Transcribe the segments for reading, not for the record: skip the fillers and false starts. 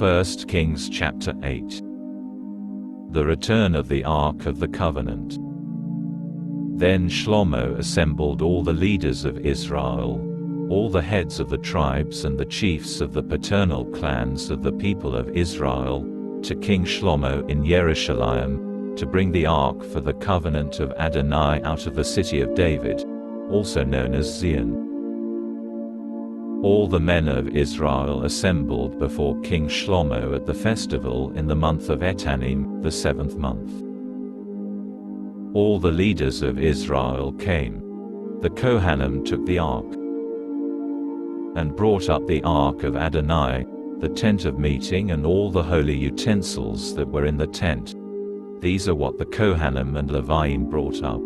1 Kings chapter 8. The return of the Ark of the Covenant. Then Shlomo assembled all the leaders of Israel, all the heads of the tribes and the chiefs of the paternal clans of the people of Israel, to King Shlomo in Jerusalem, to bring the Ark for the covenant of Adonai out of the city of David, also known as Zion. All the men of Israel assembled before King Shlomo at the festival in the month of Etanim, the 7th month. All the leaders of Israel came. The Kohanim took the ark and brought up the ark of Adonai, the tent of meeting and all the holy utensils that were in the tent. These are what the Kohanim and Leviim brought up.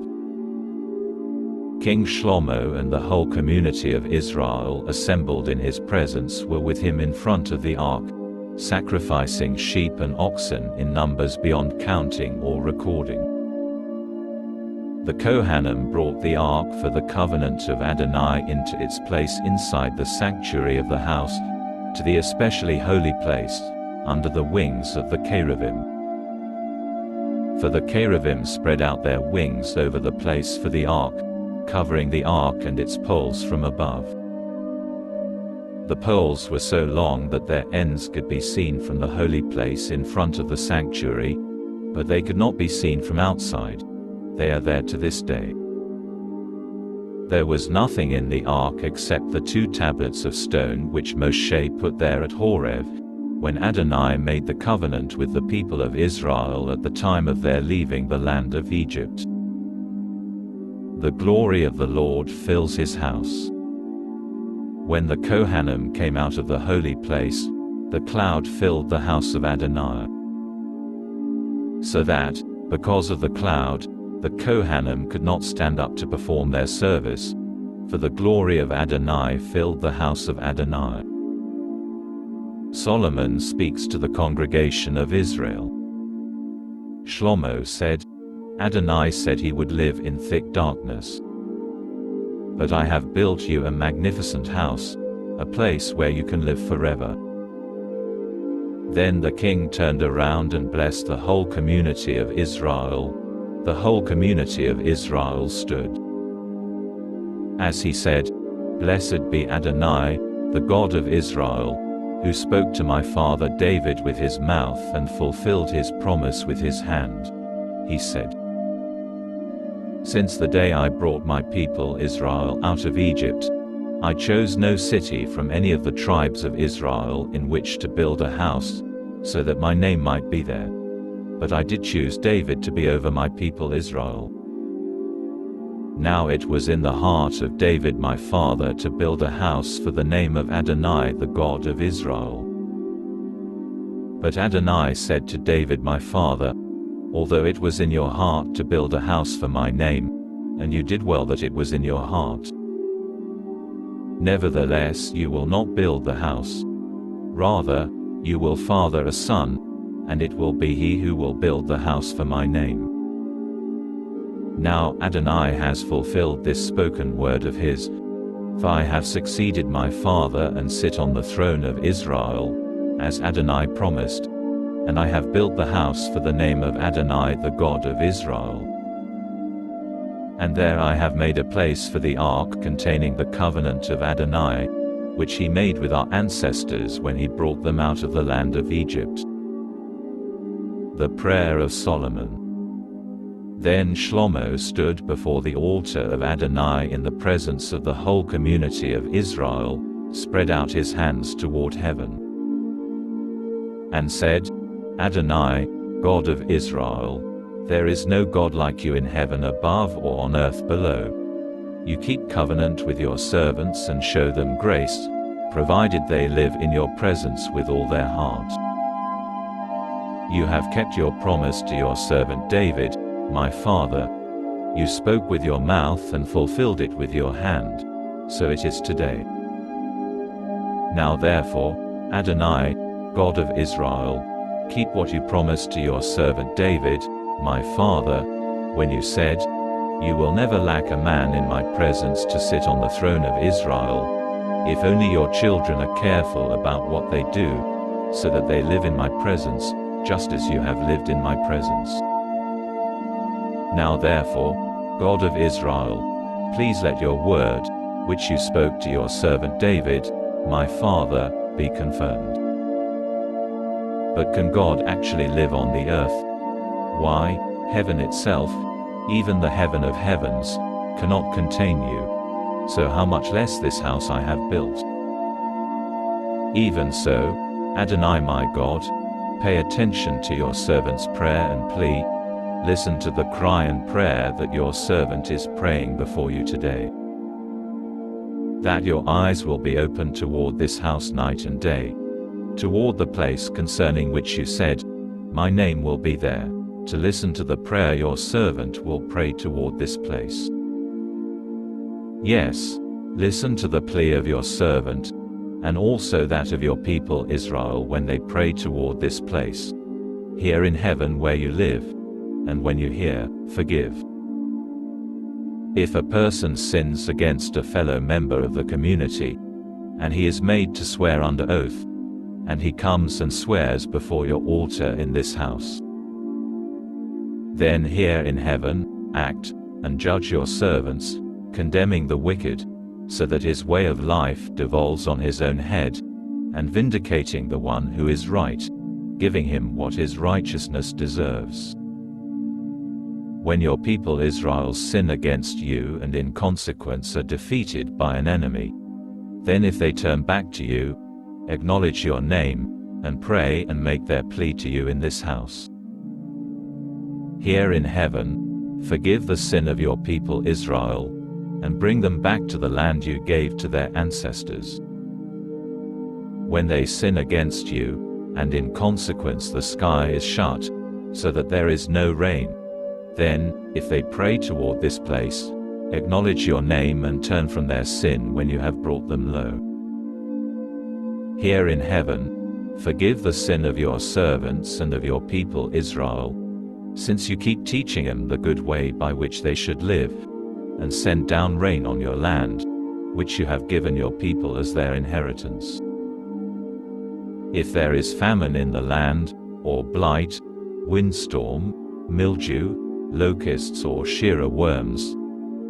King Shlomo and the whole community of Israel assembled in his presence were with him in front of the ark, sacrificing sheep and oxen in numbers beyond counting or recording. The Kohanim brought the ark for the covenant of Adonai into its place inside the sanctuary of the house, to the especially holy place, under the wings of the cherubim. For the cherubim spread out their wings over the place for the ark, covering the ark and its poles from above. The poles were so long that their ends could be seen from the holy place in front of the sanctuary, but they could not be seen from outside. They are there to this day. There was nothing in the ark except the 2 tablets of stone which Moshe put there at Horeb, when Adonai made the covenant with the people of Israel at the time of their leaving the land of Egypt. The glory of the Lord fills his house. When the Kohanim came out of the holy place, the cloud filled the house of Adonai. So that, because of the cloud, the Kohanim could not stand up to perform their service, for the glory of Adonai filled the house of Adonai. Solomon speaks to the congregation of Israel. Shlomo said, Adonai said he would live in thick darkness. But I have built you a magnificent house, a place where you can live forever. Then the king turned around and blessed the whole community of Israel. The whole community of Israel stood. As he said, Blessed be Adonai, the God of Israel, who spoke to my father David with his mouth and fulfilled his promise with his hand. He said, Since the day I brought my people Israel out of Egypt, I chose no city from any of the tribes of Israel in which to build a house, so that my name might be there. But I did choose David to be over my people Israel. Now it was in the heart of David my father to build a house for the name of Adonai the God of Israel. But Adonai said to David my father, Although it was in your heart to build a house for my name, and you did well that it was in your heart, nevertheless you will not build the house. Rather, you will father a son, and it will be he who will build the house for my name. Now Adonai has fulfilled this spoken word of his, for I have succeeded my father and sit on the throne of Israel, as Adonai promised, and I have built the house for the name of Adonai the God of Israel. And there I have made a place for the ark containing the covenant of Adonai, which he made with our ancestors when he brought them out of the land of Egypt. The prayer of Solomon. Then Shlomo stood before the altar of Adonai in the presence of the whole community of Israel, spread out his hands toward heaven, and said, Adonai, God of Israel, there is no God like you in heaven above or on earth below. You keep covenant with your servants and show them grace, provided they live in your presence with all their heart. You have kept your promise to your servant David, my father. You spoke with your mouth and fulfilled it with your hand, so it is today. Now therefore, Adonai, God of Israel, keep what you promised to your servant David, my father, when you said, You will never lack a man in my presence to sit on the throne of Israel, if only your children are careful about what they do, so that they live in my presence, just as you have lived in my presence. Now therefore, God of Israel, please let your word, which you spoke to your servant David, my father, be confirmed. But can God actually live on the earth? Why, heaven itself, even the heaven of heavens, cannot contain you, so how much less this house I have built? Even so, Adonai my God, pay attention to your servant's prayer and plea, listen to the cry and prayer that your servant is praying before you today. That your eyes will be open toward this house night and day, toward the place concerning which you said, my name will be there, to listen to the prayer your servant will pray toward this place. Yes, listen to the plea of your servant, and also that of your people Israel when they pray toward this place, here in heaven where you live, and when you hear, forgive. If a person sins against a fellow member of the community, and he is made to swear under oath, and he comes and swears before your altar in this house, then here in heaven, act, and judge your servants, condemning the wicked, so that his way of life devolves on his own head, and vindicating the one who is right, giving him what his righteousness deserves. When your people Israel sin against you and in consequence are defeated by an enemy, then if they turn back to you, acknowledge your name, and pray and make their plea to you in this house, here in heaven, forgive the sin of your people Israel, and bring them back to the land you gave to their ancestors. When they sin against you, and in consequence the sky is shut, so that there is no rain, then, if they pray toward this place, acknowledge your name and turn from their sin when you have brought them low. Here in heaven, forgive the sin of your servants and of your people Israel, since you keep teaching them the good way by which they should live, and send down rain on your land, which you have given your people as their inheritance. If there is famine in the land, or blight, windstorm, mildew, locusts or shearer worms,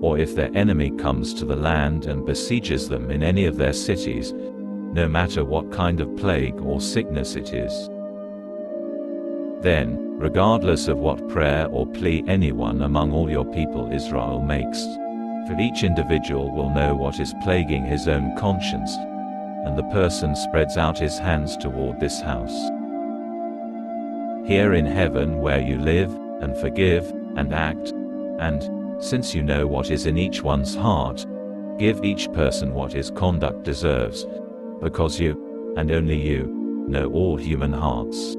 or if their enemy comes to the land and besieges them in any of their cities, no matter what kind of plague or sickness it is, then, regardless of what prayer or plea anyone among all your people Israel makes, for each individual will know what is plaguing his own conscience, and the person spreads out his hands toward this house, here in heaven where you live, and forgive, and act, and, since you know what is in each one's heart, give each person what his conduct deserves, because you, and only you, know all human hearts,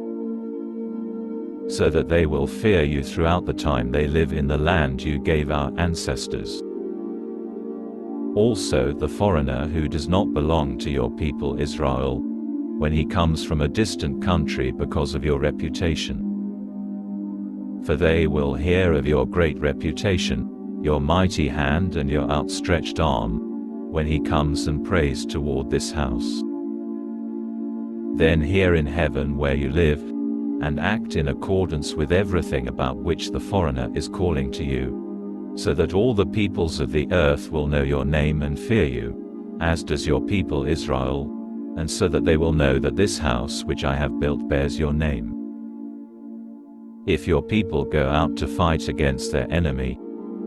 so that they will fear you throughout the time they live in the land you gave our ancestors. Also the foreigner who does not belong to your people Israel, when he comes from a distant country because of your reputation. For they will hear of your great reputation, your mighty hand and your outstretched arm, when he comes and prays toward this house. Then here in heaven where you live, and act in accordance with everything about which the foreigner is calling to you, so that all the peoples of the earth will know your name and fear you, as does your people Israel, and so that they will know that this house which I have built bears your name. If your people go out to fight against their enemy,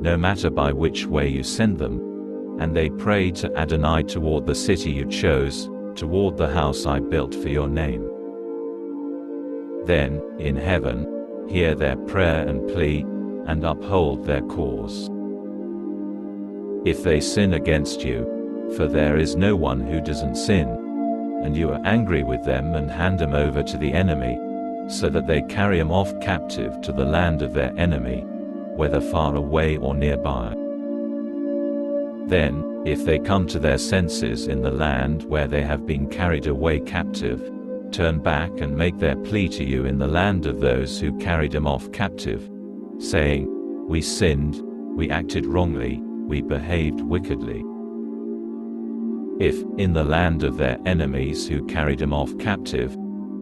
no matter by which way you send them, and they pray to Adonai toward the city you chose, toward the house I built for your name, then, in heaven, hear their prayer and plea, and uphold their cause. If they sin against you, for there is no one who doesn't sin, and you are angry with them and hand them over to the enemy, so that they carry them off captive to the land of their enemy, whether far away or nearby. Then, if they come to their senses in the land where they have been carried away captive, turn back and make their plea to you in the land of those who carried them off captive, saying, we sinned, we acted wrongly, we behaved wickedly. If, in the land of their enemies who carried them off captive,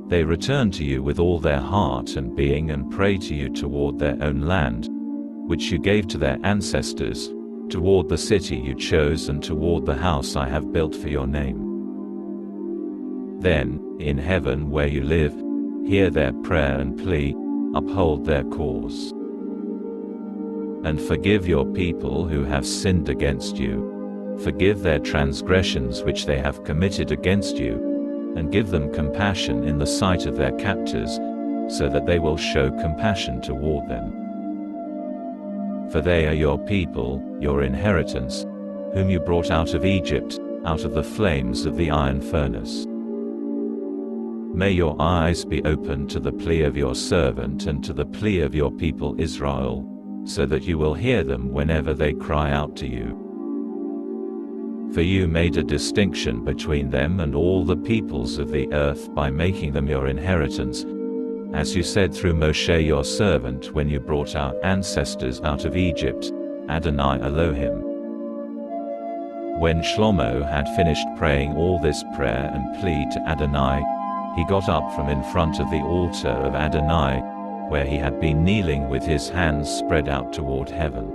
They return to you with all their heart and being and pray to you toward their own land, which you gave to their ancestors, toward the city you chose and toward the house I have built for your name. Then, in heaven where you live, hear their prayer and plea, uphold their cause. And forgive your people who have sinned against you. Forgive their transgressions which they have committed against you, and give them compassion in the sight of their captors, so that they will show compassion toward them. For they are your people, your inheritance, whom you brought out of Egypt, out of the flames of the iron furnace. May your eyes be opened to the plea of your servant and to the plea of your people Israel, so that you will hear them whenever they cry out to you. For you made a distinction between them and all the peoples of the earth by making them your inheritance, as you said through Moshe your servant when you brought our ancestors out of Egypt, Adonai Elohim. When Shlomo had finished praying all this prayer and plea to Adonai, he got up from in front of the altar of Adonai, where he had been kneeling with his hands spread out toward heaven,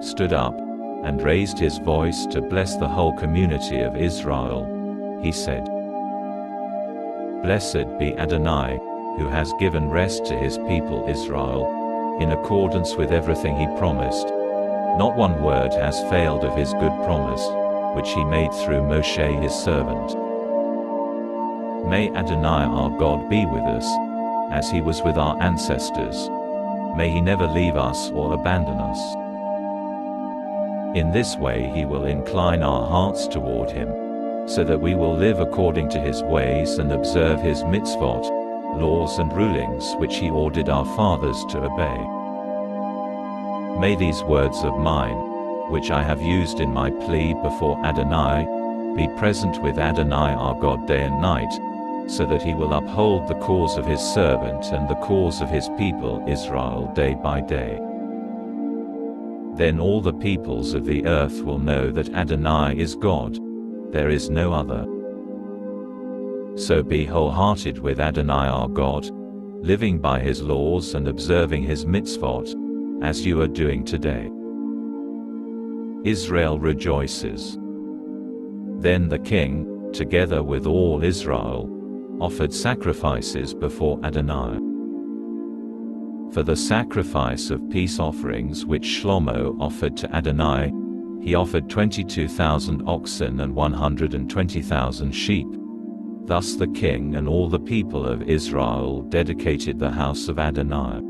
stood up, and raised his voice to bless the whole community of Israel. He said, Blessed be Adonai, who has given rest to his people Israel, in accordance with everything he promised. Not one word has failed of his good promise, which he made through Moshe his servant. May Adonai our God be with us, as he was with our ancestors. May he never leave us or abandon us. In this way he will incline our hearts toward him, so that we will live according to his ways and observe his mitzvot, laws and rulings which he ordered our fathers to obey. May these words of mine, which I have used in my plea before Adonai, be present with Adonai our God day and night, so that he will uphold the cause of his servant and the cause of his people Israel day by day. Then all the peoples of the earth will know that Adonai is God, there is no other. So be wholehearted with Adonai our God, living by his laws and observing his mitzvot, as you are doing today. Israel rejoices. Then the king, together with all Israel, offered sacrifices before Adonai. For the sacrifice of peace offerings which Shlomo offered to Adonai, he offered 22,000 oxen and 120,000 sheep. Thus the king and all the people of Israel dedicated the house of Adonai.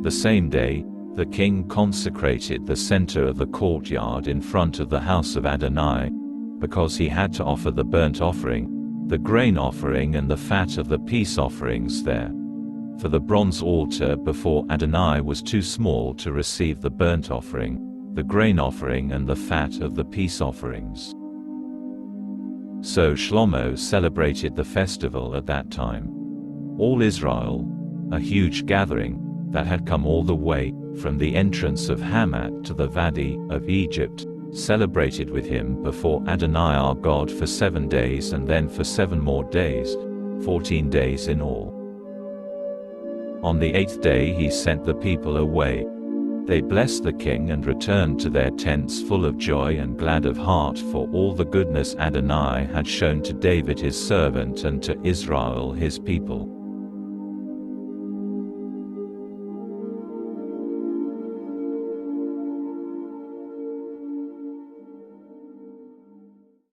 The same day, the king consecrated the center of the courtyard in front of the house of Adonai, because he had to offer the burnt offering, the grain offering and the fat of the peace offerings there. For the bronze altar before Adonai was too small to receive the burnt offering, the grain offering and the fat of the peace offerings. So Shlomo celebrated the festival at that time. All Israel, a huge gathering, that had come all the way from the entrance of Hamat to the Valley of Egypt, celebrated with him before Adonai our God for 7 days and then for 7 more days, 14 days in all. On the 8th day he sent the people away. They blessed the king and returned to their tents full of joy and glad of heart for all the goodness Adonai had shown to David his servant and to Israel his people.